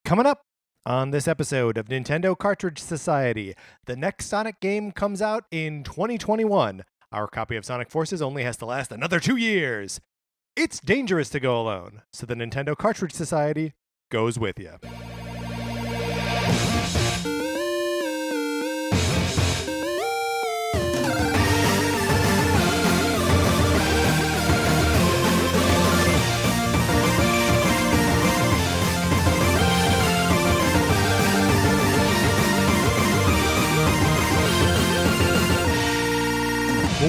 Coming up on this episode of Nintendo Cartridge Society, the next Sonic game comes out in 2021. Our copy of Sonic Forces only has to last another 2 years. It's dangerous to go alone, so the Nintendo Cartridge Society goes with you.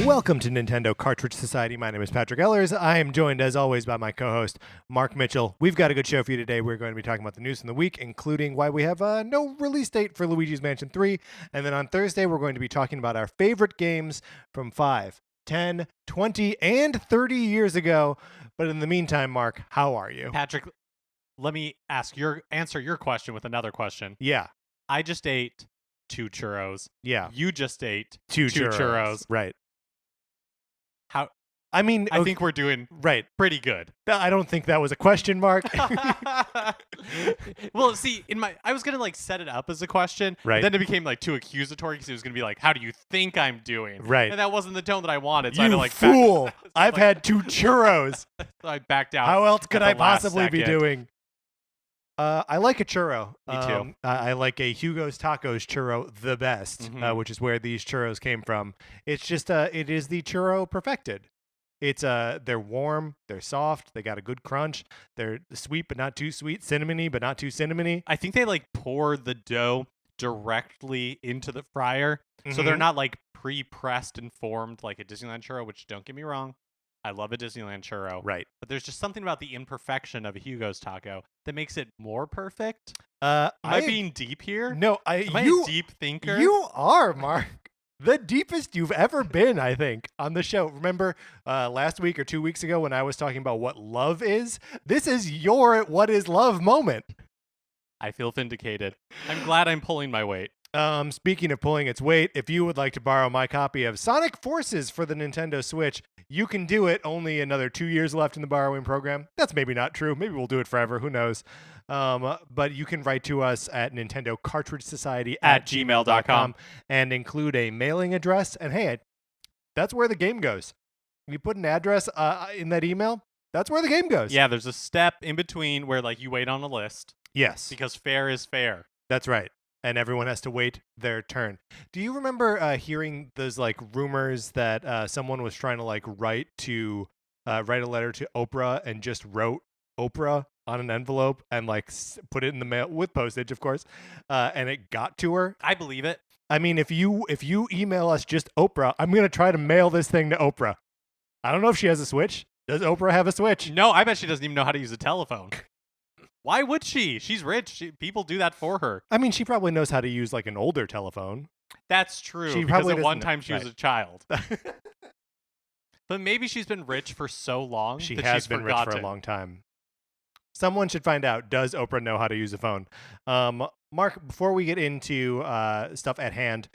Welcome to Nintendo Cartridge Society. My name is Patrick Ellers. I am joined, as always, by my co-host, Mark Mitchell. We've got a good show for you today. We're going to be talking about the news from the week, including why we have no release date for Luigi's Mansion 3. And then on Thursday, we're going to be talking about our favorite games from 5, 10, 20, and 30 years ago. But in the meantime, Mark, how are you? Patrick, let me answer your question with another question. Yeah. I just ate 2 churros. Yeah. You just ate Two two churros. Right. How? I mean, I think we're doing right. pretty good. I don't think that was a question, Mark. Well, see, I was gonna set it up as a question, Right. But then it became too accusatory because it was gonna be how do you think I'm doing? Right. And that wasn't the tone that I wanted. So I You had to fool! Back, I've had 2 churros. so I backed out. How else could at I the last possibly be second. doing? I like a churro. Me too. I like a Hugo's Tacos churro the best, Mhm. which is where these churros came from. It's just it is the churro perfected. It's they're warm, they're soft, they got a good crunch. They're sweet but not too sweet, cinnamony but not too cinnamony. I think they pour the dough directly into the fryer, so they're Mhm. not pre-pressed and formed like a Disneyland churro. Which, don't get me wrong, I love a Disneyland churro, Right. but there's just something about the imperfection of a Hugo's taco that makes it more perfect. Am Am I being deep here? No, Am I you a deep thinker? You are, Mark. The deepest you've ever been, I think, on the show. Remember last week or 2 weeks ago when I was talking about what love is? This is your what is love moment. I feel vindicated. I'm glad I'm pulling my weight. Speaking of pulling its weight, if you would like to borrow my copy of Sonic Forces for the Nintendo Switch, you can do it. Only another 2 years left in the borrowing program. That's maybe not true. Maybe we'll do it forever. Who knows? But you can write to us at Nintendo Cartridge Society At gmail.com and include a mailing address. And hey, that's where the game goes. You put an address in that email, that's where the game goes. Yeah, there's a step in between where you wait on a list Yes, because fair is fair. that's right. And everyone has to wait their turn. Do you remember hearing those rumors that someone was trying to write a letter to Oprah and just wrote Oprah on an envelope and put it in the mail with postage, of course, and it got to her? I believe it. I mean, if you email us just Oprah, I'm gonna try to mail this thing to Oprah. I don't know if she has a Switch. Does Oprah have a Switch? No, I bet she doesn't even know how to use a telephone. Why would she? She's rich. People do that for her. I mean, she probably knows how to use an older telephone. That's true. She because probably at doesn't one know. time she was Right. a child. But maybe she's been rich for so long She that has she's been forgotten. rich for a long time. Someone should find out, does Oprah know how to use a phone? Mark, before we get into stuff at hand,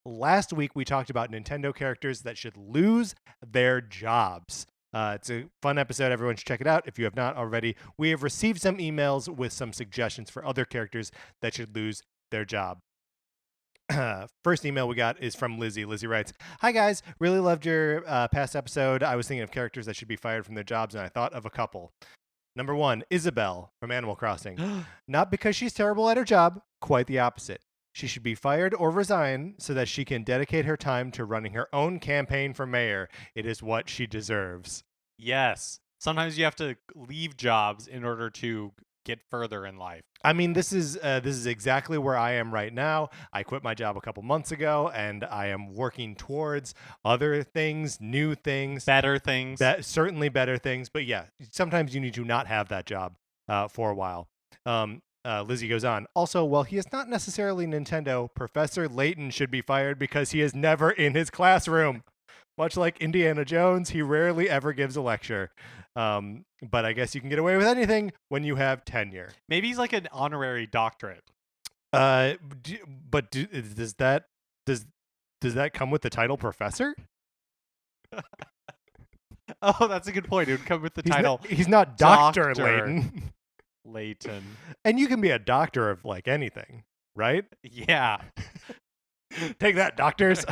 last week we talked about Nintendo characters that should lose their jobs. It's a fun episode. Everyone should check it out if you have not already. We have received some emails with some suggestions for other characters that should lose their job. First email we got is from Lizzie. Lizzie writes, "Hi guys, really loved your past episode. I was thinking of characters that should be fired from their jobs, and I thought of a couple. Number 1, Isabelle from Animal Crossing. Not because she's terrible at her job, quite the opposite. She should be fired or resign so that she can dedicate her time to running her own campaign for mayor. It is what she deserves." Yes. Sometimes you have to leave jobs in order to get further in life. I mean, this is exactly where I am right now. I quit my job a couple months ago, and I am working towards other things, new things, Better things. certainly better things. But yeah, sometimes you need to not have that job for a while. Lizzie goes on. Also, while he is not necessarily Nintendo, Professor Layton should be fired because he is never in his classroom. Much like Indiana Jones, he rarely ever gives a lecture. But I guess you can get away with anything when you have tenure. Maybe he's an honorary doctorate. Does that come with the title professor? Oh, that's a good point. It would come with the He's title He's not Dr. Doctor. Layton. Leighton. And you can be a doctor of like anything, right? Yeah. Take that, doctors.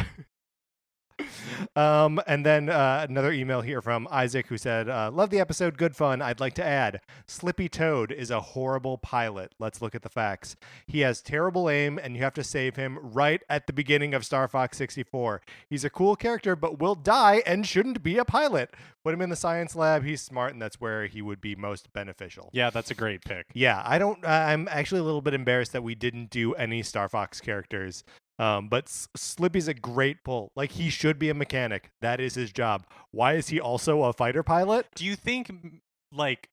And then another email here from Isaac who said, love the episode, good fun. I'd like to add, Slippy Toad is a horrible pilot. Let's look at the facts. He has terrible aim, and you have to save him right at the beginning of Star Fox 64. He's a cool character, but will die and shouldn't be a pilot. Put him in the science lab. He's smart, and that's where he would be most beneficial. Yeah, that's a great pick. Yeah, I'm actually a little bit embarrassed that we didn't do any Star Fox characters. But Slippy's a great pull. Like, he should be a mechanic. That is his job. Why is he also a fighter pilot? Do you think, like,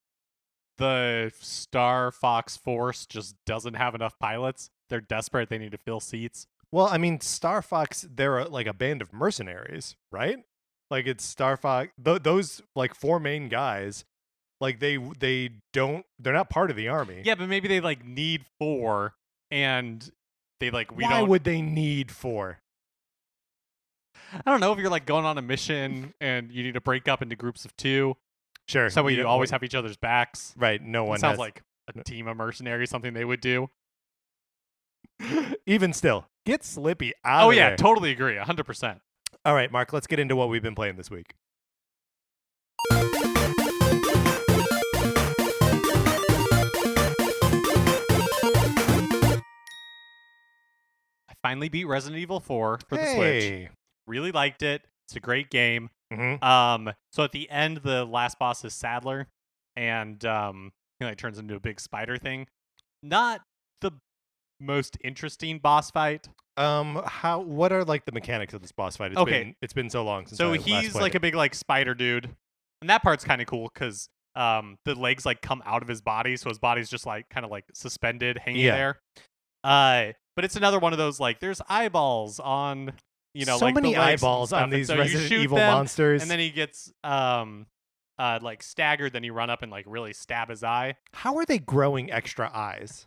the Star Fox Force just doesn't have enough pilots? They're desperate. They need to fill seats. Well, I mean, Star Fox, they're like a band of mercenaries, right? Like, it's Star Fox. Those, like, 4 main guys, like, they're not part of the army. Yeah, but maybe they, like, need 4, and they, like, Why would they need 4? I don't know, if you're, like, going on a mission and you need to break up into groups of 2. Sure. So you always have each other's backs. Right. No one sounds has, like a team of mercenaries, something they would do. Even still, get Slippy out of there. Oh, yeah, totally agree. 100%. All right, Mark, let's get into what we've been playing this week. Finally beat Resident Evil 4 for the Switch. Really liked it. It's a great game. Mm-hmm. So at the end, the last boss is Sadler, and he like turns into a big spider thing. Not the most interesting boss fight. What are like the mechanics of this boss fight? It's been so long since. So I he's like a big like spider dude, and that part's kind of cool because the legs like come out of his body, so his body's just like kind of like suspended, hanging there. But it's another one of those like there's eyeballs on, so like many the legs eyeballs and on these so Resident Evil monsters, and then he gets like staggered. Then you run up and like really stab his eye. How are they growing extra eyes?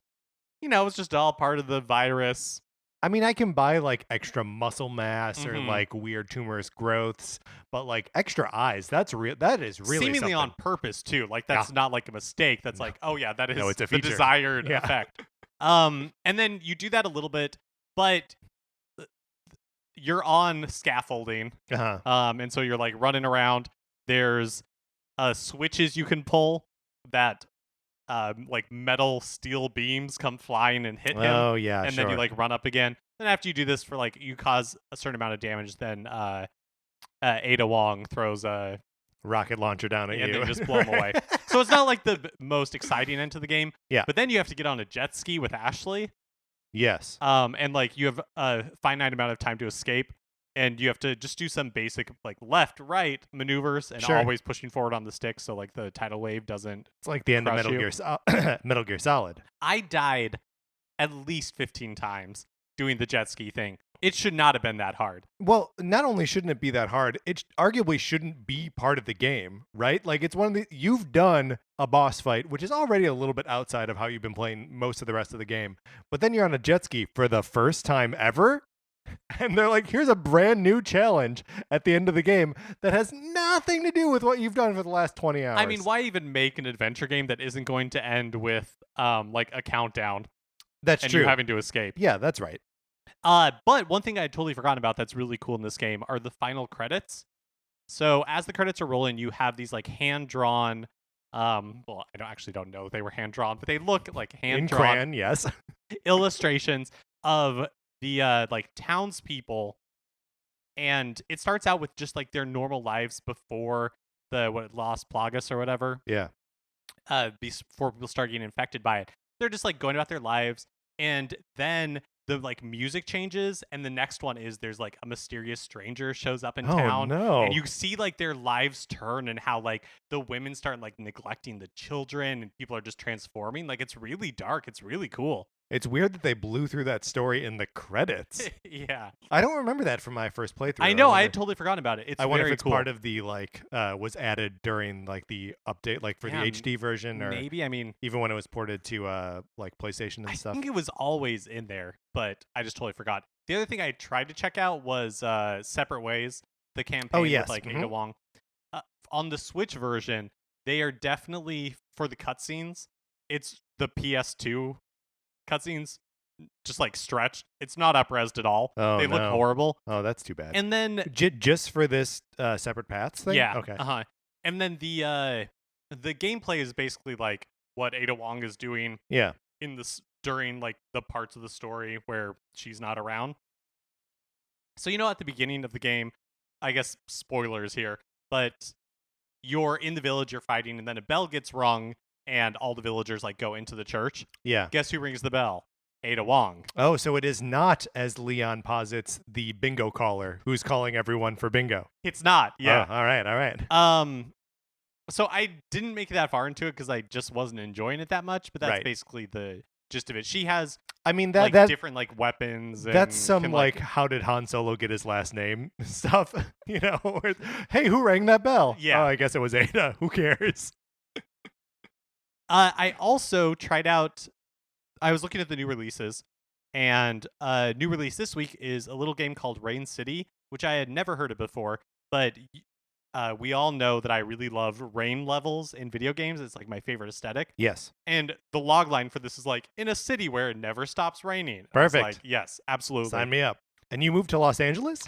It's just all part of the virus. I mean, I can buy like extra muscle mass or like weird tumorous growths, but like extra eyes, that's real. That is really seemingly something. On purpose too. Like that's not like a mistake. That's like, oh yeah, that is it's a the feature. desired effect. And then you do that a little bit, but you're on scaffolding. And so you're like running around. There's switches you can pull that like metal steel beams come flying and hit him. Oh yeah, and then you like run up again. Then after you do this for like you cause a certain amount of damage, then Ada Wong throws a rocket launcher down at you and then just blow him away. So it's not like the most exciting end to the game. Yeah. But then you have to get on a jet ski with Ashley. Yes. And like you have a finite amount of time to escape, and you have to just do some basic like left, right maneuvers, and always pushing forward on the stick so like the tidal wave doesn't. It's like the end of Metal Gear Solid. I died at least 15 times doing the jet ski thing. It should not have been that hard. Well, not only shouldn't it be that hard, it arguably shouldn't be part of the game, right? Like it's one of the you've done a boss fight, which is already a little bit outside of how you've been playing most of the rest of the game. But then you're on a jet ski for the first time ever, and they're like, "Here's a brand new challenge at the end of the game that has nothing to do with what you've done for the last 20 hours." I mean, why even make an adventure game that isn't going to end with like a countdown? That's and true. You having to escape. Yeah, that's right. But one thing I had totally forgotten about that's really cool in this game are the final credits. So as the credits are rolling, you have these like hand-drawn, well, I don't know if they were hand-drawn, but they look like hand-drawn in crayon, yes. illustrations of the like townspeople. And it starts out with just like their normal lives before the Las Plagas or whatever. Yeah. Before people start getting infected by it. They're just like going about their lives, and then the like music changes, and the next one is there's like a mysterious stranger shows up in town. No. And you see like their lives turn and how like the women start like neglecting the children and people are just transforming. Like it's really dark. It's really cool. It's weird that they blew through that story in the credits. Yeah. I don't remember that from my first playthrough. I know. I had totally forgotten about it. I wonder very if it's cool. part of the like was added during like the update, like for the HD version, or maybe. I mean, even when it was ported to like PlayStation and stuff. I think it was always in there, but I just totally forgot. The other thing I tried to check out was Separate Ways, the campaign with like Ada Wong. On the Switch version, they are definitely for the cutscenes. it's the PS2 cutscenes just like stretched. It's not up-resed at all. Oh, they look no. horrible. Oh, that's too bad. And then just for this separate paths thing? yeah, Okay. And then the gameplay is basically like what Ada Wong is doing Yeah. in this during like the parts of the story where she's not around. So at the beginning of the game, I guess spoilers here, but you're in the village, you're fighting, and then a bell gets rung, and all the villagers like go into the church. Yeah. Guess who rings the bell? Ada Wong. Oh, so it is not, as Leon posits, the bingo caller who's calling everyone for bingo. It's not. Yeah. Oh, all right. So I didn't make it that far into it because I just wasn't enjoying it that much. But that's Right. basically the gist of it. She has, I mean, like that different like weapons. And that's some can, like how did Han Solo get his last name stuff, where, hey, who rang that bell? Yeah. Oh, I guess it was Ada. Who cares? I also tried out. I was looking at the new releases, and a new release this week is a little game called Rain City, which I had never heard of before. But we all know that I really love rain levels in video games. It's like my favorite aesthetic. Yes. And the log line for this is like, in a city where it never stops raining. Perfect. I was like, yes, absolutely. Sign me up. And you moved to Los Angeles?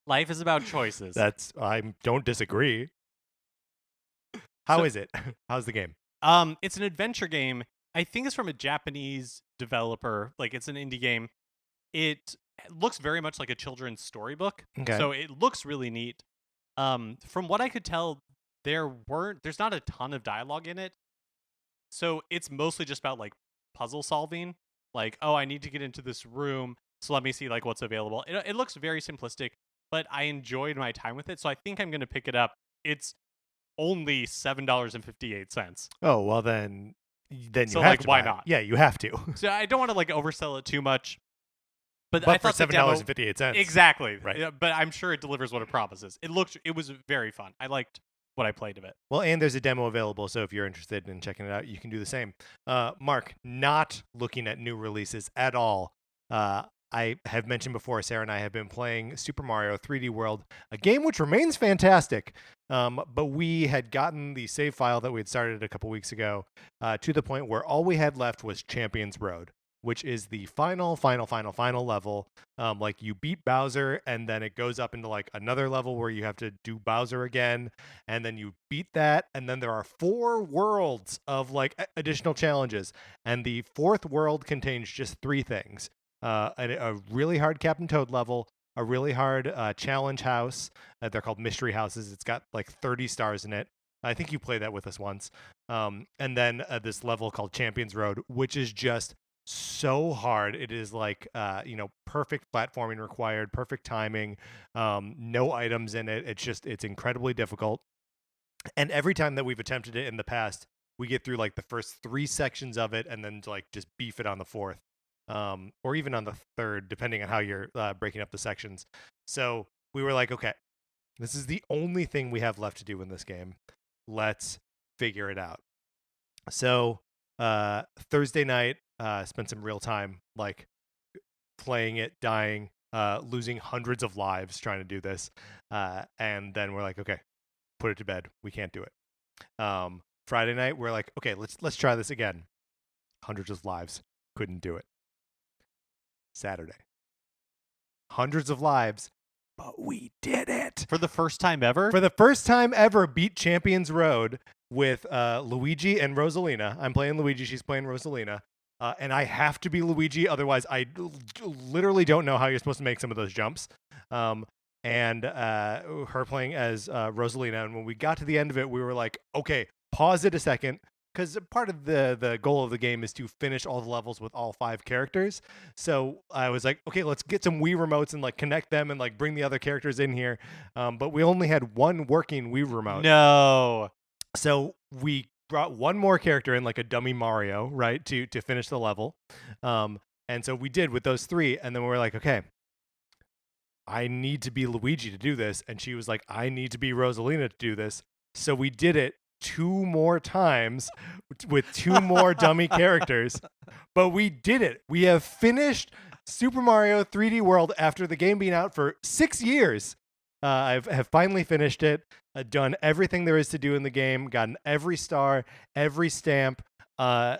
Life is about choices. I don't disagree. How is it? How's the game? It's an adventure game. I think it's from a Japanese developer. Like, it's an indie game. It looks very much like a children's storybook. Okay. So it looks really neat. From what I could tell, there's not a ton of dialogue in it. So it's mostly just about like puzzle solving. Like, oh, I need to get into this room, so let me see like what's available. It looks very simplistic, but I enjoyed my time with it, so I think I'm gonna pick it up. It's only $7.58. Oh, well then you So, have like, to why buy it. not? Yeah, you have to. So I don't want to like oversell it too much. But I But for thought the demo- $7.58. Exactly. Right. Yeah, but I'm sure it delivers what it promises. It was very fun. I liked what I played of it. Well, and there's a demo available, so if you're interested in checking it out, you can do the same. Mark, not looking at new releases at all. I have mentioned before, Sarah and I have been playing Super Mario 3D World, a game which remains fantastic. But we had gotten the save file that we had started a couple weeks ago to the point where all we had left was Champions Road, which is the final level. Like you beat Bowser, and then it goes up into like another level where you have to do Bowser again, and then you beat that, and then there are 4 worlds of like additional challenges, and the 4th world contains just 3 things: a really hard Captain Toad level, a really hard challenge house. They're called mystery houses. It's got like 30 stars in it. I think you played that with us once. And then this level called Champions Road, which is just so hard. It is like perfect platforming required, perfect timing, no items in it. It's incredibly difficult. And every time that we've attempted it in the past, we get through like the first 3 sections of it and then like just beef it on the 4th. Or even on the 3rd, depending on how you're breaking up the sections. So we were like, okay, this is the only thing we have left to do in this game. Let's figure it out. So Thursday night, spent some real time like playing it, dying, losing hundreds of lives trying to do this. And then we're like, okay, put it to bed. We can't do it. Friday night, we're like, okay, let's try this again. Hundreds of lives. Couldn't do it. Saturday. Hundreds of lives, but we did it. For the first time ever? For the first time ever, beat Champions Road with Luigi and Rosalina. I'm playing Luigi, she's playing Rosalina. And I have to be Luigi, otherwise I literally don't know how you're supposed to make some of those jumps. And her playing as Rosalina. And when we got to the end of it, we were like, okay, pause it a second. Because part of the goal of the game is to finish all the levels with all 5 characters. So I was like, okay, let's get some Wii remotes and like connect them and like bring the other characters in here. But we only had 1 working Wii remote. No. So we brought 1 more character in, like a dummy Mario, right, to finish the level. And so we did with those 3. And then we were like, okay, I need to be Luigi to do this. And she was like, I need to be Rosalina to do this. So we did it 2 more times with 2 more dummy characters, but we did it. We have finished Super Mario 3D World after the game being out for 6 years. I have finally finished it. Done everything there is to do in the game. Gotten every star, every stamp. I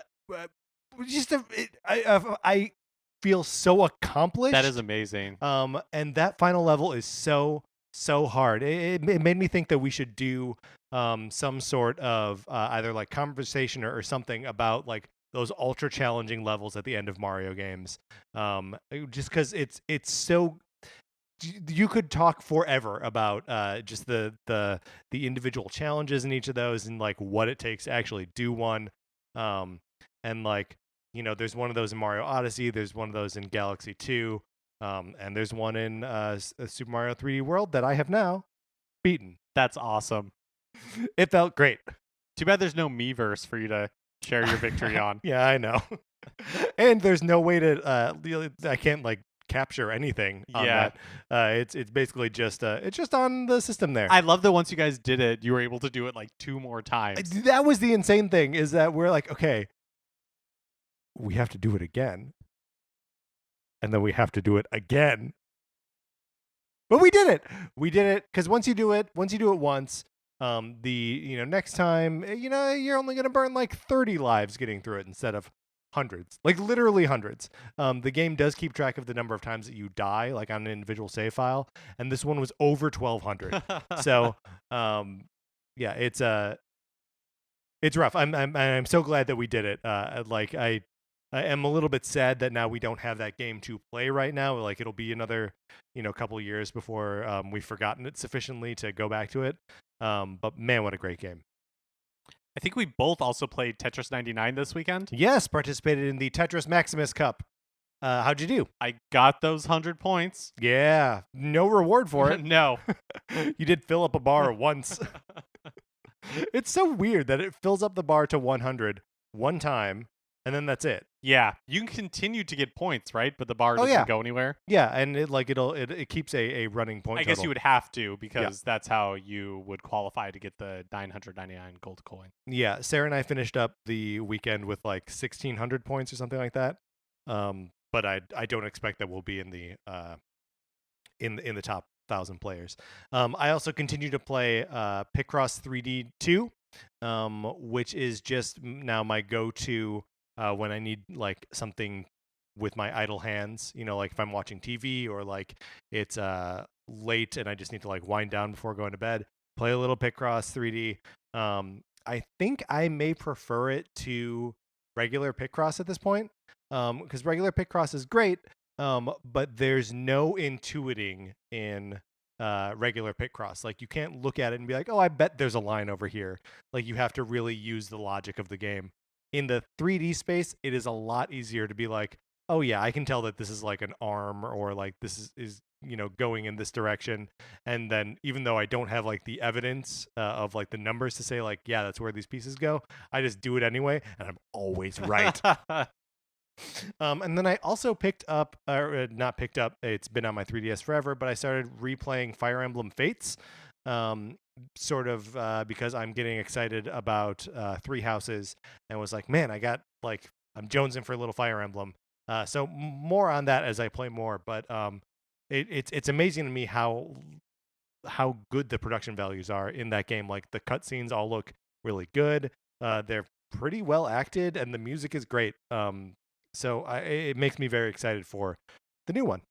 feel so accomplished. That is amazing. And that final level is so hard. It made me think that we should do some sort of either like conversation or something about like those ultra challenging levels at the end of Mario games. Just because it's so. You could talk forever about just the individual challenges in each of those and like what it takes to actually do one. And like, there's one of those in Mario Odyssey. There's one of those in Galaxy 2. And there's one in Super Mario 3D World that I have now beaten. That's awesome. It felt great. Too bad there's no Miiverse for you to share your victory on. Yeah, I know. And there's no way to I can't like capture anything on that. It's basically just it's just on the system there. I love that once you guys did it, you were able to do it like 2 more times. That was the insane thing, is that we're like, okay, we have to do it again. And then we have to do it again. But we did it. We did it because once you do it once, next time, you're only going to burn like 30 lives getting through it instead of hundreds, like literally hundreds. The game does keep track of the number of times that you die, like on an individual save file, and this one was over 1,200. So, yeah, it's rough. I'm so glad that we did it. I am a little bit sad that now we don't have that game to play right now. Like it'll be another, couple years before we've forgotten it sufficiently to go back to it. But man, what a great game. I think we both also played Tetris 99 this weekend. Yes, participated in the Tetris Maximus Cup. How'd you do? I got those 100 points. Yeah, no reward for it. No. You did fill up a bar once. It's so weird that it fills up the bar to 100 one time, and then that's it. Yeah, you can continue to get points, right? But the bar doesn't go anywhere. Yeah, and it keeps a running point. I guess you would have to, because that's how you would qualify to get the 999 gold coin. Yeah, Sarah and I finished up the weekend with like 1,600 points or something like that. But I don't expect that we'll be in the top 1,000 players. I also continue to play Picross 3D 2, which is just now my go-to when I need like something with my idle hands, like if I'm watching TV or like it's late and I just need to like wind down before going to bed, play a little Picross 3D. I think I may prefer it to regular Picross at this point, because regular Picross is great, but there's no intuiting in regular Picross. Like you can't look at it and be like, oh, I bet there's a line over here. Like you have to really use the logic of the game. In the 3D space, it is a lot easier to be like, oh yeah, I can tell that this is like an arm, or like this is going in this direction. And then even though I don't have like the evidence of like the numbers to say like, yeah, that's where these pieces go, I just do it anyway, and I'm always right. And then I also picked up, or not picked up, it's been on my 3DS forever, but I started replaying Fire Emblem Fates, sort of because I'm getting excited about Three Houses, and was like, man, I'm jonesing for a little Fire Emblem. So more on that as I play more, but it's amazing to me how good the production values are in that game. Like the cutscenes all look really good. They're pretty well acted, and the music is great. So it makes me very excited for the new one.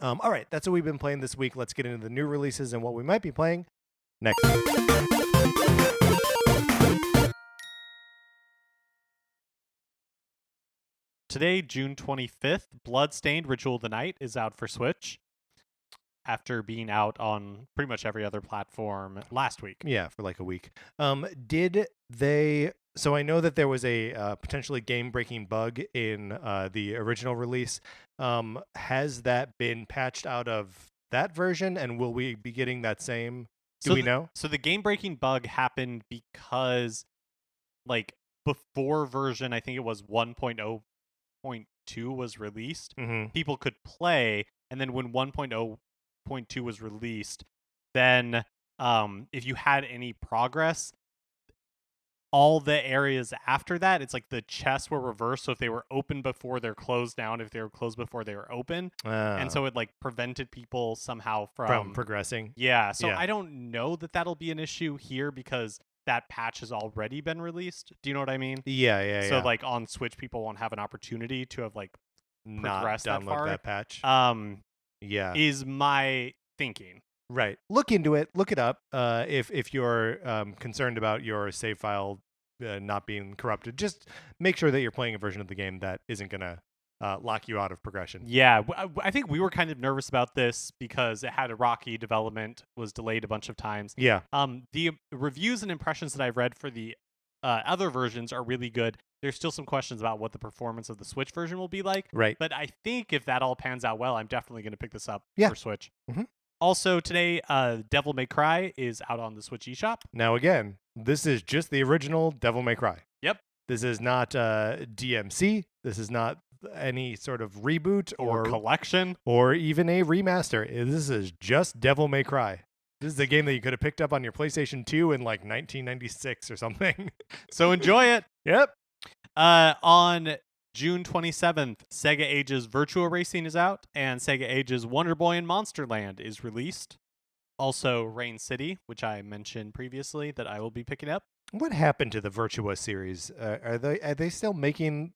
All right, that's what we've been playing this week. Let's get into the new releases and what we might be playing next week. Today, June 25th, Bloodstained Ritual of the Night is out for Switch, after being out on pretty much every other platform last week. Yeah, for like a week. So I know that there was a potentially game-breaking bug in the original release. Has that been patched out of that version, and will we be getting that same? Do we know? So the game-breaking bug happened because, like, before version, I think it was 1.0.2 was released, people could play, and then when 1.0.2 was released, then if you had any progress, all the areas after that, it's like the chests were reversed. So if they were open before they're closed down, if they were closed before they were open. And so it like prevented people somehow from progressing. Yeah. So I don't know that that'll be an issue here because that patch has already been released. Do you know what I mean? Yeah. So like on Switch, people won't have an opportunity to have like not progressed download that far. That patch. Yeah. Is my thinking. Right. Look into it. Look it up. If you're concerned about your save file not being corrupted, just make sure that you're playing a version of the game that isn't gonna lock you out of progression. Yeah, I think we were kind of nervous about this because it had a rocky development, was delayed a bunch of times. Yeah. The reviews and impressions that I've read for the other versions are really good. There's still some questions about what the performance of the Switch version will be like. Right. But I think if that all pans out well, I'm definitely going to pick this up for Switch. Mm-hmm. Also today, Devil May Cry is out on the Switch eShop. Now again, this is just the original Devil May Cry. Yep. This is not DMC. This is not any sort of reboot or collection or even a remaster. This is just Devil May Cry. This is a game that you could have picked up on your PlayStation 2 in like 1996 or something. So enjoy it. Yep. On June 27th, Sega Ages Virtua Racing is out, and Sega Ages Wonder Boy and Monster Land is released. Also, Rain City, which I mentioned previously that I will be picking up. What happened to the Virtua series? Are they still making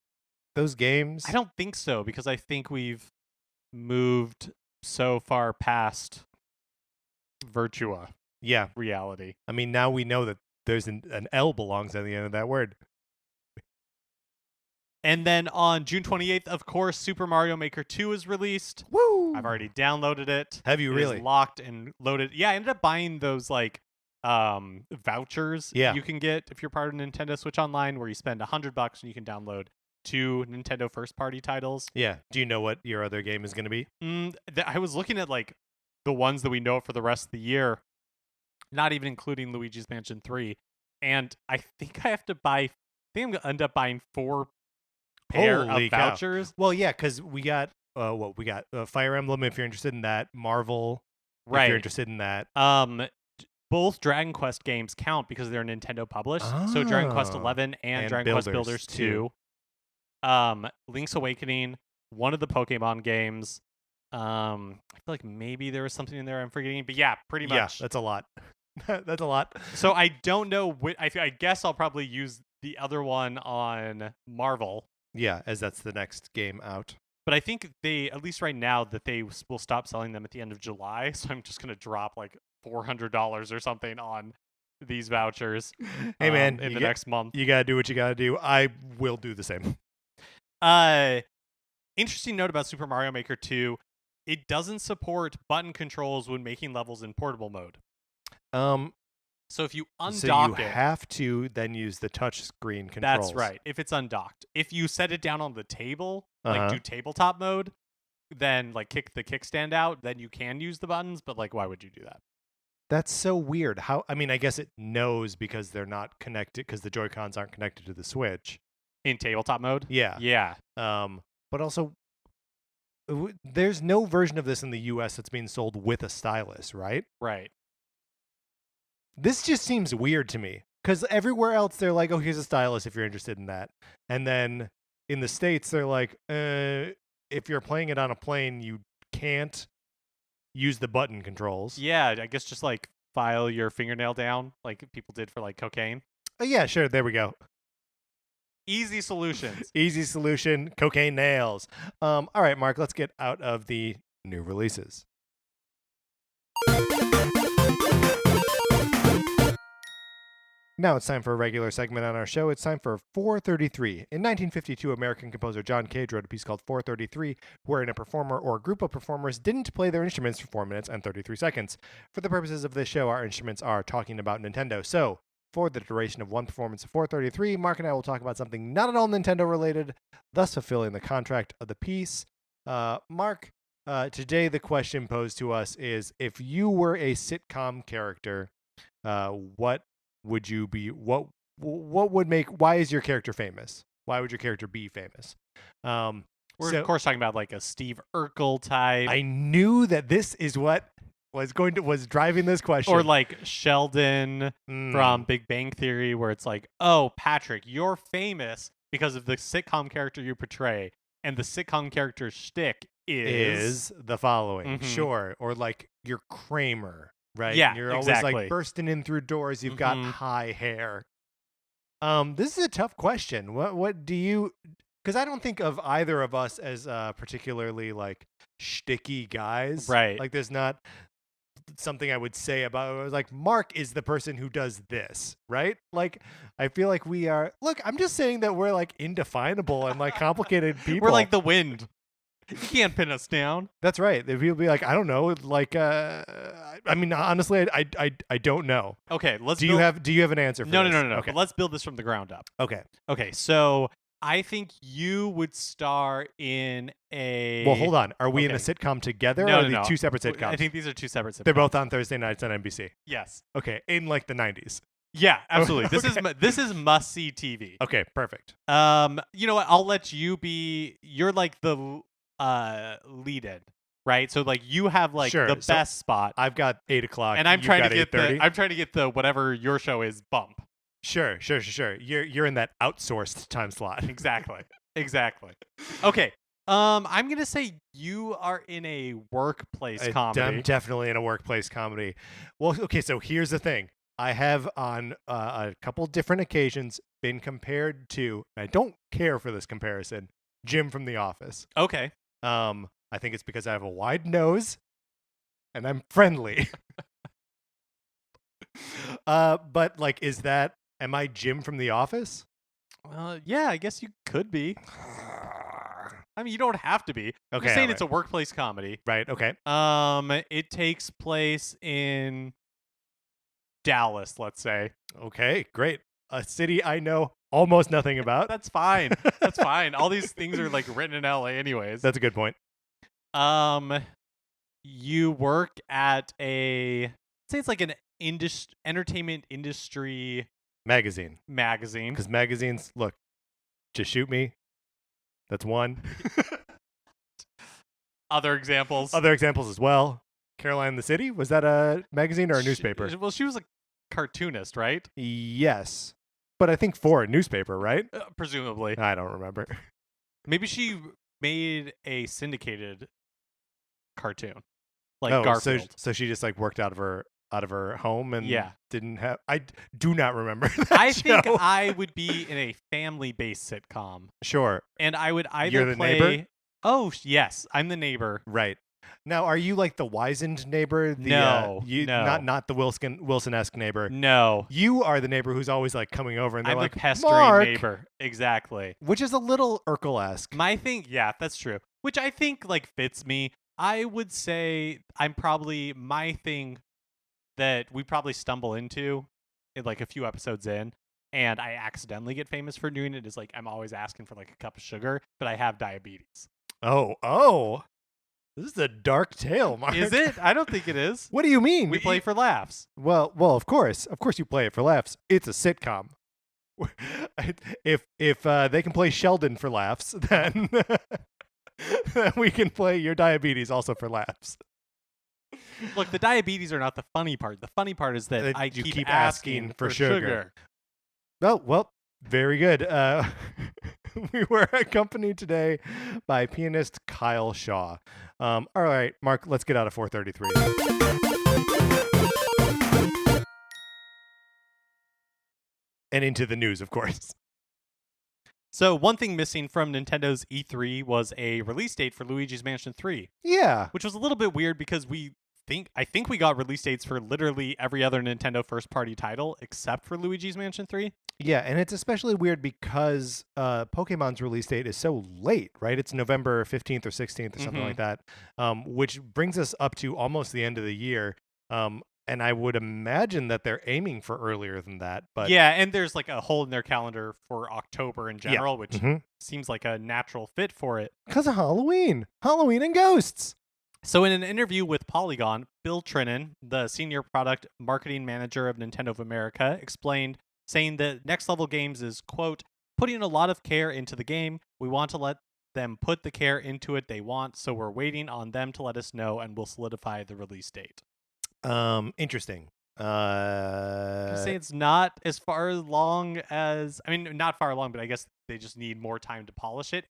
those games? I don't think so, because I think we've moved so far past Virtua. Yeah, reality. I mean, now we know that there's an L belongs at the end of that word. And then on June 28th, of course, Super Mario Maker 2 is released. Woo! I've already downloaded it. Have you really? It is locked and loaded. Yeah, I ended up buying those like vouchers you can get if you're part of Nintendo Switch Online, where you spend $100 and you can download 2 Nintendo first-party titles. Yeah. Do you know what your other game is going to be? I was looking at like the ones that we know for the rest of the year, not even including Luigi's Mansion 3. And I think I have to buy. I think I'm going to end up buying 4 pair of vouchers. Well, yeah, because we got Fire Emblem if you're interested in that, Marvel if you're interested in that. Both Dragon Quest games count because they're Nintendo published. So Dragon Quest 11 and Dragon Quest Builders 2. Link's Awakening, one of the Pokemon games. I feel like maybe there was something in there I'm forgetting, but yeah, pretty much. Yeah, that's a lot. That's a lot. So I don't know. I guess I'll probably use the other one on Marvel. Yeah, as that's the next game out. But I think they, at least right now, that they will stop selling them at the end of July. So I'm just going to drop like $400 or something on these vouchers. Hey, man. In the next month. You got to do what you got to do. I will do the same. Interesting note about Super Mario Maker 2. It doesn't support button controls when making levels in portable mode. So if you undock you have to then use the touch screen controls. That's right. If it's undocked. If you set it down on the table, like do tabletop mode, then like kick the kickstand out, then you can use the buttons, but like why would you do that? That's so weird. I mean, I guess it knows because they're not connected, because the Joy-Cons aren't connected to the Switch. In tabletop mode? Yeah. Yeah. But also, there's no version of this in the US that's being sold with a stylus, right? Right. This just seems weird to me, because everywhere else they're like, oh, here's a stylus if you're interested in that. And then in the States, they're like, if you're playing it on a plane, you can't use the button controls. Yeah, I guess just like file your fingernail down like people did for like cocaine. Yeah, sure. There we go. Easy solutions. Easy solution. Cocaine nails. All right, Mark, let's get out of the new releases. Now it's time for a regular segment on our show. It's time for 433. In 1952, American composer John Cage wrote a piece called 433, wherein a performer or a group of performers didn't play their instruments for 4 minutes and 33 seconds. For the purposes of this show, our instruments are talking about Nintendo. So, for the duration of one performance of 433, Mark and I will talk about something not at all Nintendo related, thus fulfilling the contract of the piece. Mark, today the question posed to us is, if you were a sitcom character, what would you be? What would make? Why is your character famous? Why would your character be famous? We're of course talking about like a Steve Urkel type. I knew that this is what was driving this question. Or like Sheldon from Big Bang Theory, where it's like, oh, Patrick, you're famous because of the sitcom character you portray, and the sitcom character's shtick is the following. Sure. Or like you're Kramer, right? Yeah, and you're exactly. always like bursting in through doors. You've got high hair. This is a tough question. What do you? Because I don't think of either of us as particularly like shticky guys. Right. Like there's not something I would say about it. I was like, Mark is the person who does this, right? Like I feel like we are. Look, I'm just saying that we're like indefinable and like complicated people. We're like the wind. You can't pin us down. That's right. If you'll be like, I don't know, like I mean, honestly, I don't know. Okay, do you have an answer for No. this? Okay. But let's build this from the ground up. Okay. So I think you would star in a. Well, hold on. Are we in a sitcom together, or are they two separate sitcoms? I think these are two separate sitcoms. They're both on Thursday nights on NBC. Yes. Okay, in like the 90s. Yeah, absolutely. This is must see TV. Okay, perfect. You know what? I'll let you be. You're like the lead in, right? So like you have like the best spot. I've got 8 o'clock, and I'm trying to get the whatever your show is bump. Sure. You're in that outsourced time slot. Exactly. Okay. I'm gonna say you are in a workplace comedy. I'm definitely in a workplace comedy. Well, okay. So here's the thing. I have on a couple different occasions been compared to. I don't care for this comparison. Jim from The Office. Okay. I think it's because I have a wide nose and I'm friendly. But like, am I Jim from The Office? Yeah, I guess you could be. I mean, you don't have to be. Okay. I'm saying it's a workplace comedy. Right, okay. It takes place in Dallas, let's say. Okay, great. A city I know almost nothing about. That's fine. That's fine. All these things are like written in LA anyways. That's a good point. You work at say it's like an entertainment industry magazine. Because magazines, look, just shoot me. That's one. Other examples as well. Caroline in the City, was that a magazine or a newspaper? Well, she was a cartoonist, right? Yes. But I think for a newspaper, right? Presumably. I don't remember. Maybe she made a syndicated cartoon, like Garfield. So she just like worked out of her home and didn't have. I do not remember that I show. think I would be in a family-based sitcom. Sure. And I would either You're the play. Neighbor? Oh yes, I'm the neighbor. Right. Now, are you like the wizened neighbor? No, not the Wilson-esque neighbor. No, you are the neighbor who's always like coming over and they're I'm like, the pestering Mark! neighbor. Exactly. Which is a little Urkel-esque. My thing, yeah, that's true. Which I think like fits me. I would say my thing that we probably stumble into like a few episodes in, and I accidentally get famous for doing it, is like I'm always asking for like a cup of sugar, but I have diabetes. Oh. This is a dark tale, Mark. Is it? I don't think it is. What do you mean? We play for laughs. Well, of course you play it for laughs. It's a sitcom. If they can play Sheldon for laughs, then we can play your diabetes also for laughs. Look, the diabetes are not the funny part. The funny part is that I keep asking for sugar. Oh, well, very good. We were accompanied today by pianist Kyle Shaw. All right, Mark, let's get out of 433. And into the news, of course. So one thing missing from Nintendo's E3 was a release date for Luigi's Mansion 3. Yeah. Which was a little bit weird because I think we got release dates for literally every other Nintendo first-party title except for Luigi's Mansion 3. Yeah, and it's especially weird because Pokemon's release date is so late, right? It's November 15th or 16th or something like that, which brings us up to almost the end of the year. And I would imagine that they're aiming for earlier than that. But yeah, and there's like a hole in their calendar for October in general, which seems like a natural fit for it. Because of Halloween and ghosts. So in an interview with Polygon, Bill Trinan, the senior product marketing manager of Nintendo of America, explained, saying that Next Level Games is, quote, putting a lot of care into the game. We want to let them put the care into it they want, so we're waiting on them to let us know, and we'll solidify the release date. Interesting. You say it's not as far along as, I mean, not far along, but I guess they just need more time to polish it.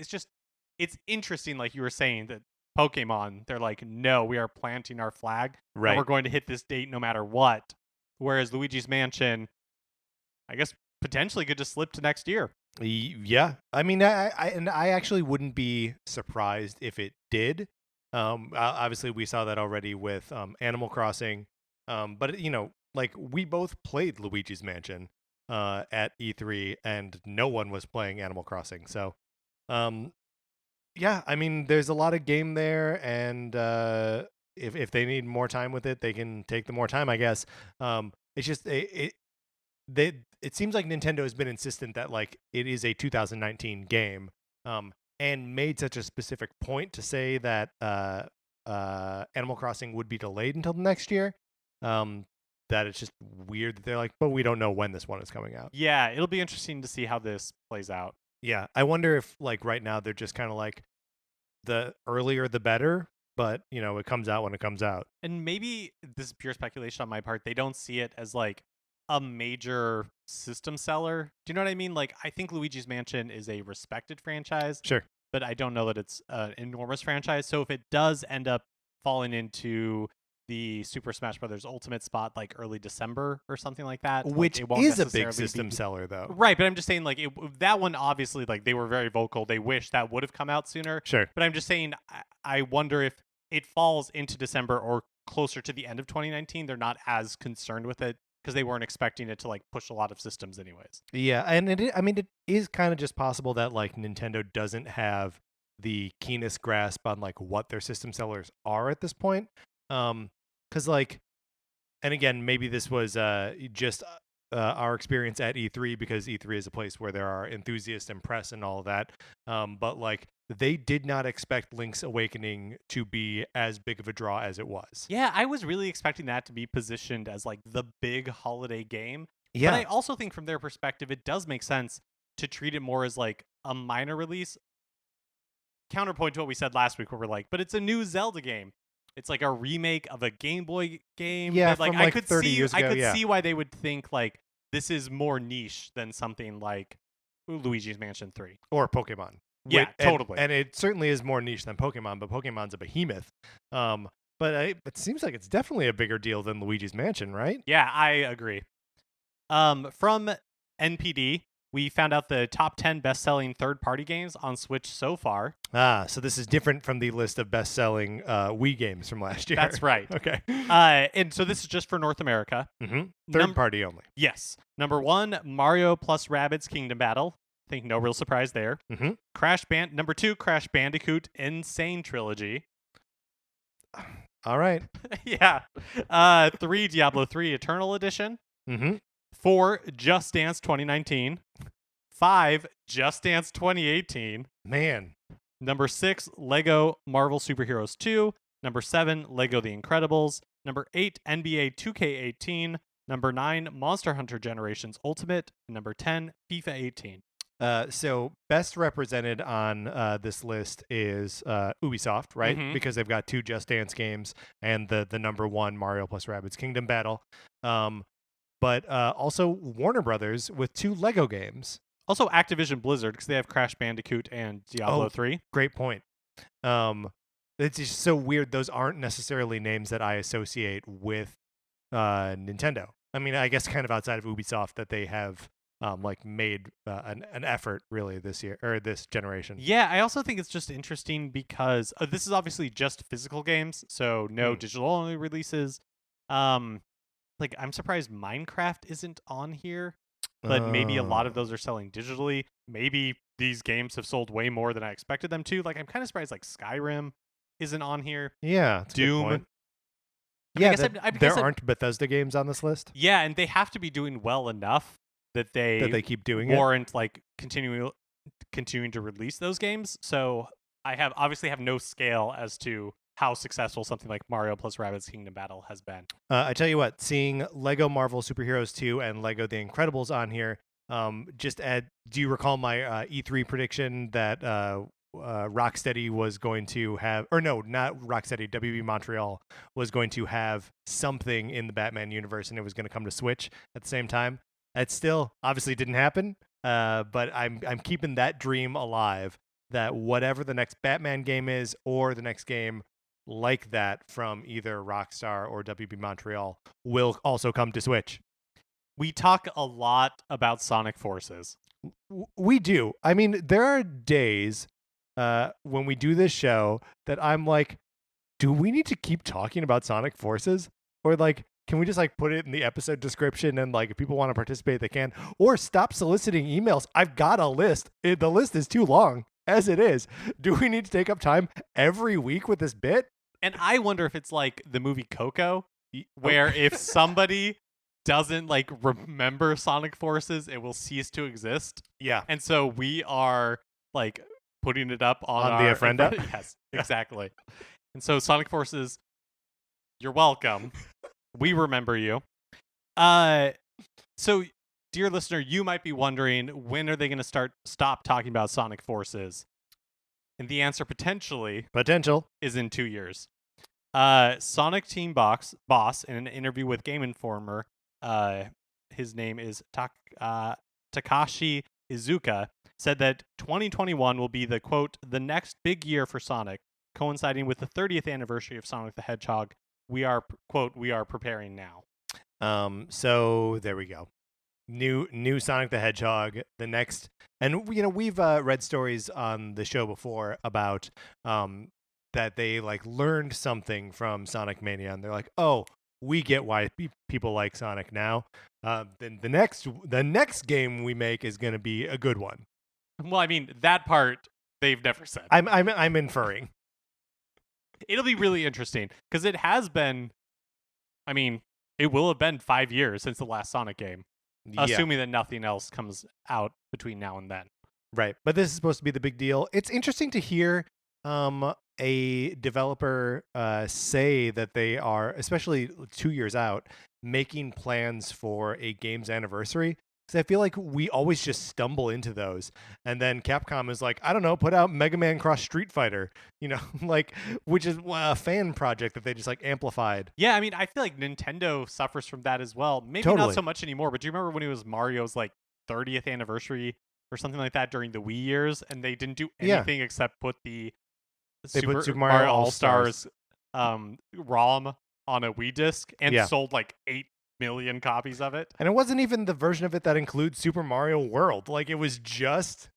It's interesting, like you were saying, that Pokemon, they're like, no, we are planting our flag, and Right. we're going to hit this date no matter what. Whereas Luigi's Mansion, I guess, potentially could just slip to next year. Yeah. I mean, I actually wouldn't be surprised if it did. Obviously, we saw that already with Animal Crossing. But like we both played Luigi's Mansion at E3, and no one was playing Animal Crossing. So, yeah, I mean, there's a lot of game there, and if they need more time with it, they can take the more time, I guess. It's just it seems like Nintendo has been insistent that like it is a 2019 game, and made such a specific point to say that Animal Crossing would be delayed until next year. That it's just weird that they're like, but we don't know when this one is coming out. Yeah, it'll be interesting to see how this plays out. Yeah, I wonder if like right now they're just kind of like the earlier the better, but it comes out when it comes out. And maybe this is pure speculation on my part. They don't see it as like a major system seller. Do you know what I mean? Like, I think Luigi's Mansion is a respected franchise. Sure. But I don't know that it's an enormous franchise. So if it does end up falling into the Super Smash Brothers Ultimate spot, like early December or something like that, which like, it won't is a big necessarily system seller, though. Right, but I'm just saying, like, that one, obviously, like, they were very vocal. They wish that would have come out sooner. Sure. But I'm just saying, I wonder if it falls into December or closer to the end of 2019. They're not as concerned with it because they weren't expecting it to, like, push a lot of systems anyways. Yeah, and it is kind of just possible that, like, Nintendo doesn't have the keenest grasp on, like, what their system sellers are at this point. Because, like, and again, maybe this was just our experience at E3, because E3 is a place where there are enthusiasts and press and all of that. But like, they did not expect Link's Awakening to be as big of a draw as it was. Yeah, I was really expecting that to be positioned as like the big holiday game. Yeah. But I also think from their perspective, it does make sense to treat it more as like a minor release. Counterpoint to what we said last week, where we're like, but it's a new Zelda game. It's like a remake of a Game Boy game. Yeah, that, like, from, like, I could 30 see, years ago, I could yeah. see why they would think like this is more niche than something like Luigi's Mansion 3 or Pokemon. Yeah, totally. And it certainly is more niche than Pokemon, but Pokemon's a behemoth. But it seems like it's definitely a bigger deal than Luigi's Mansion, right? Yeah, I agree. From NPD, we found out the top 10 best-selling third-party games on Switch so far. So this is different from the list of best-selling Wii games from last year. That's right. Okay. And so this is just for North America. Mm-hmm. Third-party only. Yes. Number 1, Mario plus Rabbids Kingdom Battle. I think no real surprise there. Mm-hmm. Number 2, Crash Bandicoot Insane Trilogy. All right. Yeah. 3, Diablo 3 Eternal Edition. Mm-hmm. 4, Just Dance 2019. 5, Just Dance 2018. Man. Number 6, Lego Marvel Superheroes 2. Number 7, Lego The Incredibles. Number 8, NBA 2K18. Number 9, Monster Hunter Generations Ultimate. And number 10, FIFA 18. So best represented on this list is Ubisoft, right? Mm-hmm. Because they've got 2 Just Dance games and the number 1 Mario plus Rabbids Kingdom Battle. But also Warner Brothers with 2 Lego games. Also Activision Blizzard, because they have Crash Bandicoot and Diablo 3. Great point. It's just so weird. Those aren't necessarily names that I associate with Nintendo. I mean, I guess kind of outside of Ubisoft that they have like made an effort really this year or this generation. Yeah, I also think it's just interesting because this is obviously just physical games, so no digital only releases. Like, I'm surprised Minecraft isn't on here, but maybe a lot of those are selling digitally. Maybe these games have sold way more than I expected them to. Like, I'm kind of surprised like Skyrim isn't on here. Yeah, that's Doom. a good point. Yeah, there aren't Bethesda games on this list. Yeah, and they have to be doing well enough that they keep doing warrant like continuing to release those games. So I obviously have no scale as to how successful something like Mario plus Rabbids Kingdom Battle has been. I tell you what, seeing Lego Marvel Superheroes 2 and Lego The Incredibles on here, do you recall my E3 prediction that Rocksteady was going to have, or no, not Rocksteady, WB Montreal was going to have something in the Batman universe, and it was going to come to Switch at the same time. That still obviously didn't happen, but I'm keeping that dream alive. That whatever the next Batman game is, or the next game like that from either Rockstar or WB Montreal, will also come to Switch. We talk a lot about Sonic Forces. We do. I mean, there are days when we do this show that I'm like, do we need to keep talking about Sonic Forces? Or like, can we just like put it in the episode description and like if people want to participate, they can? Or stop soliciting emails. I've got a list. The list is too long as it is. Do we need to take up time every week with this bit? And I wonder if it's like the movie Coco, where if somebody doesn't like remember Sonic Forces, it will cease to exist. Yeah. And so we are like putting it up on the Ofrenda? Yes, exactly. And so Sonic Forces, you're welcome. We remember you. So dear listener, you might be wondering, when are they going to stop talking about Sonic Forces? And the answer potential is in 2 years. Sonic Team boss in an interview with Game Informer, his name is Takashi Izuka, said that 2021 will be the, quote, the next big year for Sonic, coinciding with the 30th anniversary of Sonic the Hedgehog. We are, quote, we are preparing now. So there we go. New Sonic the Hedgehog, the next, and you know, we've read stories on the show before about that they like learned something from Sonic Mania, and they're like, oh, we get why people like Sonic now. Then the next game we make is going to be a good one. Well, I mean, that part they've never said. I'm inferring. It'll be really interesting because it has been. I mean, it will have been 5 years since the last Sonic game, assuming that nothing else comes out between now and then. Right, but this is supposed to be the big deal. It's interesting to hear a developer say that they are, especially 2 years out, making plans for a game's anniversary. Because I feel like we always just stumble into those. And then Capcom is like, I don't know, put out Mega Man Cross Street Fighter, you know, like, which is a fan project that they just like amplified. Yeah, I mean, I feel like Nintendo suffers from that as well. Maybe Totally. not so much anymore, but do you remember when it was Mario's like 30th anniversary or something like that during the Wii years, and they didn't do anything except put the Super Mario All-Stars ROM on a Wii disc and sold like 8 million copies of it. And it wasn't even the version of it that includes Super Mario World. Like, it was just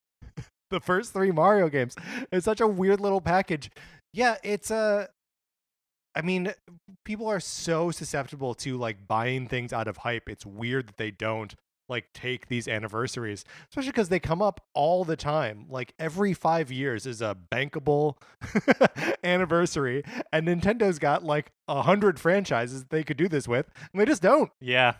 the first 3 Mario games. It's such a weird little package. Yeah, it's I mean, people are so susceptible to like buying things out of hype. It's weird that they don't like take these anniversaries, especially because they come up all the time. Like every 5 years is a bankable anniversary, and Nintendo's got like 100 franchises they could do this with, and they just don't. Yeah.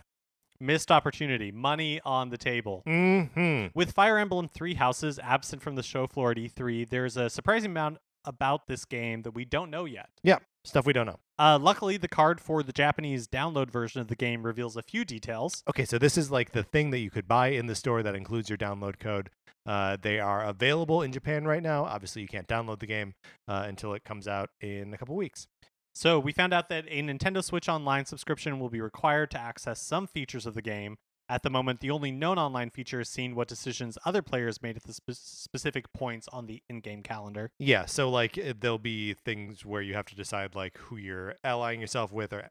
Missed opportunity. Money on the table. Mm-hmm. With Fire Emblem 3 Houses absent from the show floor at E3, there's a surprising amount about this game that we don't know yet. Yeah, stuff we don't know. Luckily, the card for the Japanese download version of the game reveals a few details. Okay, so this is like the thing that you could buy in the store that includes your download code. They are available in Japan right now. Obviously, you can't download the game until it comes out in a couple weeks. So we found out that a Nintendo Switch Online subscription will be required to access some features of the game. At the moment, the only known online feature is seeing what decisions other players made at the specific points on the in-game calendar. Yeah, so like there'll be things where you have to decide like who you're allying yourself with or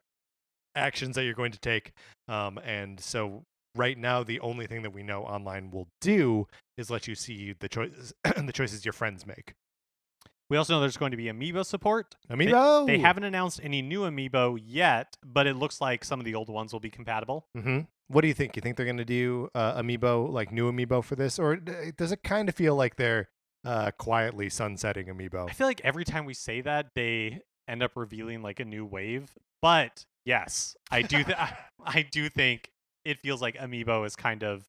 actions that you're going to take. And so right now, the only thing that we know online will do is let you see the choices the choices your friends make. We also know there's going to be Amiibo support. Amiibo! They haven't announced any new Amiibo yet, but it looks like some of the old ones will be compatible. Mm-hmm. What do you think? You think they're going to do Amiibo, like new Amiibo for this? Or does it kind of feel like they're quietly sunsetting Amiibo? I feel like every time we say that, they end up revealing like a new wave. But yes, I do I do think it feels like Amiibo is kind of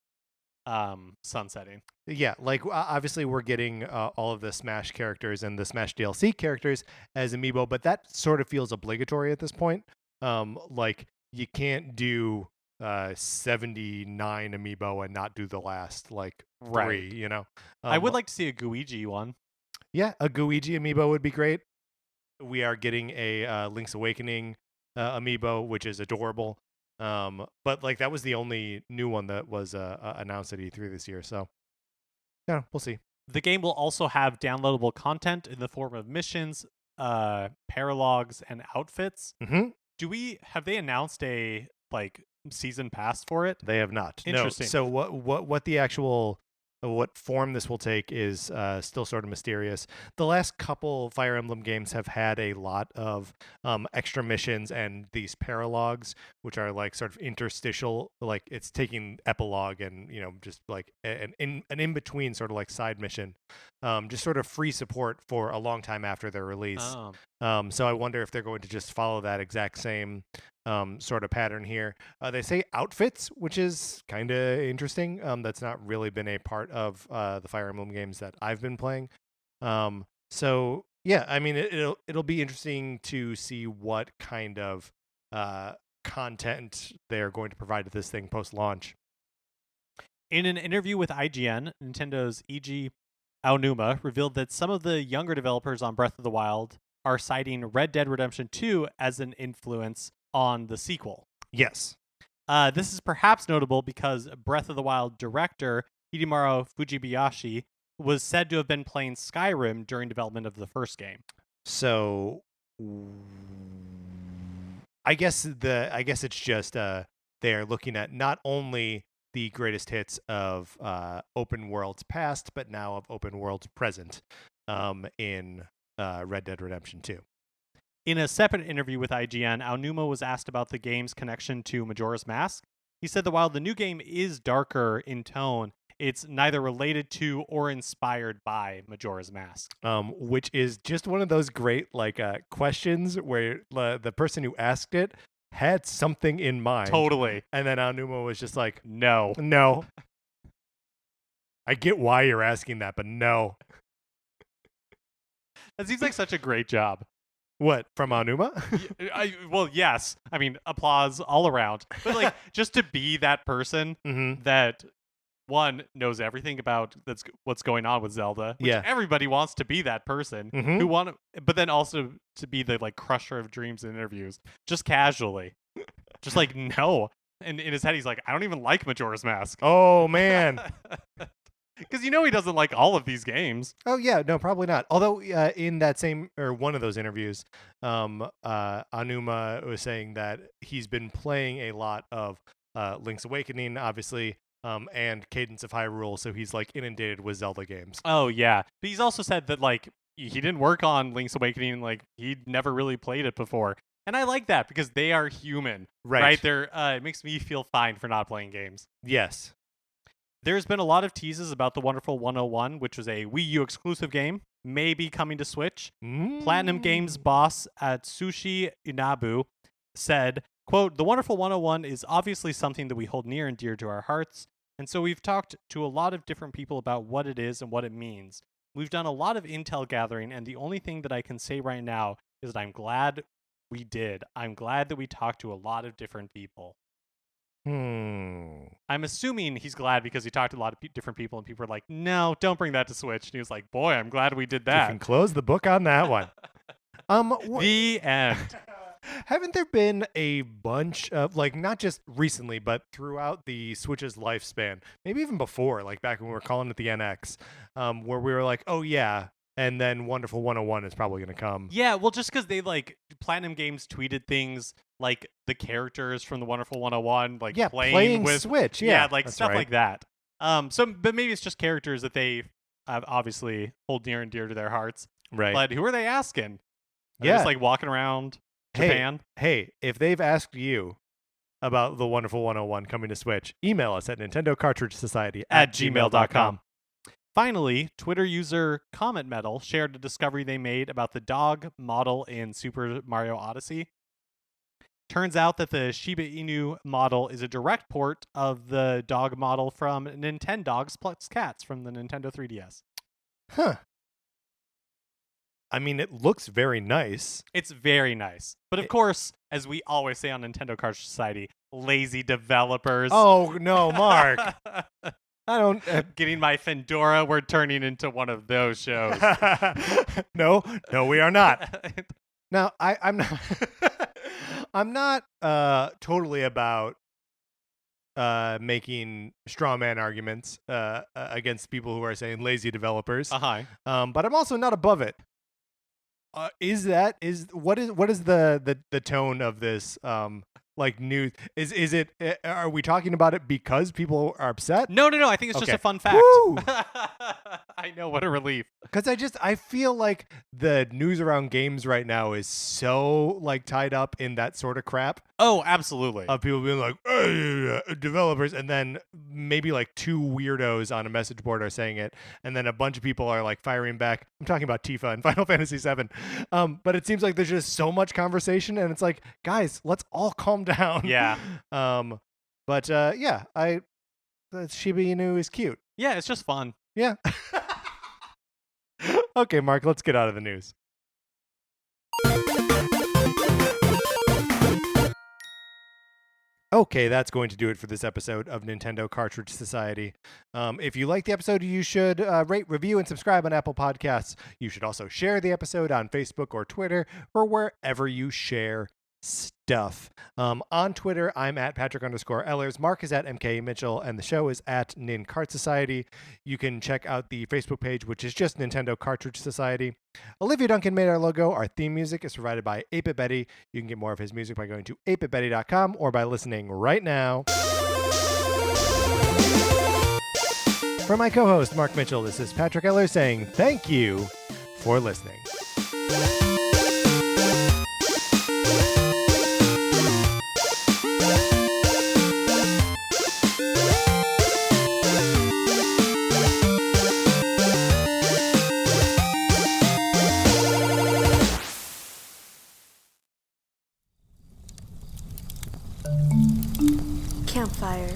sunsetting. Yeah, like obviously we're getting all of the Smash characters and the Smash DLC characters as Amiibo, but that sort of feels obligatory at this point. Like you can't do 79 Amiibo and not do the last like 3, you know? I would like to see a Luigi one. Yeah, a Luigi amiibo would be great. We are getting a Link's Awakening amiibo, which is adorable. But like that was the only new one that was announced at E3 this year. So yeah, we'll see. The game will also have downloadable content in the form of missions, paralogs, and outfits. Mm-hmm. Have they announced a like season pass for it? They have not. Interesting. No. So what the actual what form this will take is still sort of mysterious. The last couple Fire Emblem games have had a lot of extra missions and these paralogs, which are like sort of interstitial, like it's taking epilogue and just like an in between sort of like side mission, just sort of free support for a long time after their release. So I wonder if they're going to just follow that exact same sort of pattern here. They say outfits, which is kind of interesting. That's not really been a part of the Fire Emblem games that I've been playing. So yeah, I mean it'll be interesting to see what kind of content they're going to provide to this thing post launch. In an interview with IGN, Nintendo's Eiji Aonuma revealed that some of the younger developers on Breath of the Wild are citing Red Dead Redemption 2 as an influence on the sequel. Yes. This is perhaps notable because Breath of the Wild director Hidemaru Fujibayashi was said to have been playing Skyrim during development of the first game. So I guess it's just they're looking at not only the greatest hits of open worlds past, but now of open worlds present in Red Dead Redemption 2. In a separate interview with IGN, Aonuma was asked about the game's connection to Majora's Mask. He said that while the new game is darker in tone, it's neither related to or inspired by Majora's Mask. Which is just one of those great questions where the person who asked it had something in mind. Totally. And then Aonuma was just like, No. I get why you're asking that, but no. That seems like such a great job. What, from Aonuma? Well, yes. I mean, applause all around. But like, just to be that person that one knows everything about what's going on with Zelda. Which everybody wants to be that person but then also to be the like crusher of dreams in interviews, just casually, just like no. And in his head, he's like, I don't even like Majora's Mask. Oh man. Because he doesn't like all of these games. Oh yeah, no, probably not. Although in that same or one of those interviews, Aonuma was saying that he's been playing a lot of Link's Awakening, obviously, and Cadence of Hyrule, so he's like inundated with Zelda games. Oh yeah, but he's also said that like he didn't work on Link's Awakening, like he'd never really played it before. And I like that because they are human, right? It makes me feel fine for not playing games. Yes. There's been a lot of teases about the Wonderful 101, which was a Wii U exclusive game, maybe coming to Switch. Platinum Games boss Atsushi Inabu said, quote, "The Wonderful 101 is obviously something that we hold near and dear to our hearts, and so we've talked to a lot of different people about what it is and what it means. We've done a lot of intel gathering, and the only thing that I can say right now is that I'm glad we did. I'm glad that we talked to a lot of different people." I'm assuming he's glad because he talked to a lot of different people and people were like, no, don't bring that to Switch. And he was like, boy, I'm glad we did that. You can close the book on that one. The end. Haven't there been a bunch of, like, not just recently, but throughout the Switch's lifespan, maybe even before, like back when we were calling it the NX, where we were like, oh yeah, and then Wonderful 101 is probably going to come. Yeah, well, just because they, like, Platinum Games tweeted things like the characters from the Wonderful 101, like playing with Switch, like stuff like that. But maybe it's just characters that they obviously hold near and dear to their hearts. Right. But who are they asking? They're just like walking around Japan. Hey, if they've asked you about the Wonderful 101 coming to Switch, email us at nintendocartridgesociety@gmail.com. Finally, Twitter user Comet Metal shared a discovery they made about the dog model in Super Mario Odyssey. Turns out that the Shiba Inu model is a direct port of the dog model from Nintendogs Plus Cats from the Nintendo 3DS. Huh. I mean, it looks very nice. It's very nice. But of course, as we always say on Nintendo Cartridge Society, lazy developers. Oh, no, Mark. I don't. Getting my Fedora, we're turning into one of those shows. No, we are not. Now, I'm not. I'm not totally about making straw man arguments against people who are saying lazy developers. Uh-huh. But I'm also not above it. What is the tone of this like news? Is it are we talking about it because people are upset? No. I think it's just a fun fact. I know, what a relief. Because I feel like the news around games right now is so like tied up in that sort of crap. Oh, absolutely. Of people being like, hey, developers, and then maybe like two weirdos on a message board are saying it, and then a bunch of people are like firing back. I'm talking about Tifa and Final Fantasy VII. But it seems like there's just so much conversation, and it's like, guys, let's all calm down. Yeah. But yeah, the Shiba Inu is cute. Yeah, it's just fun. Yeah. Okay, Mark, let's get out of the news. Okay, that's going to do it for this episode of Nintendo Cartridge Society. If you like the episode, you should rate, review, and subscribe on Apple Podcasts. You should also share the episode on Facebook or Twitter or wherever you share stuff. On Twitter, I'm at Patrick_Ellers. Mark is at MK Mitchell, and the show is at Nin Cart Society. You can check out the Facebook page, which is just Nintendo Cartridge Society. Olivia Duncan made our logo. Our theme music is provided by 8-Bit Betty. You can get more of his music by going to 8bitbetty.com or by listening right now. For my co-host, Mark Mitchell, this is Patrick Ellers saying thank you for listening. Campfire.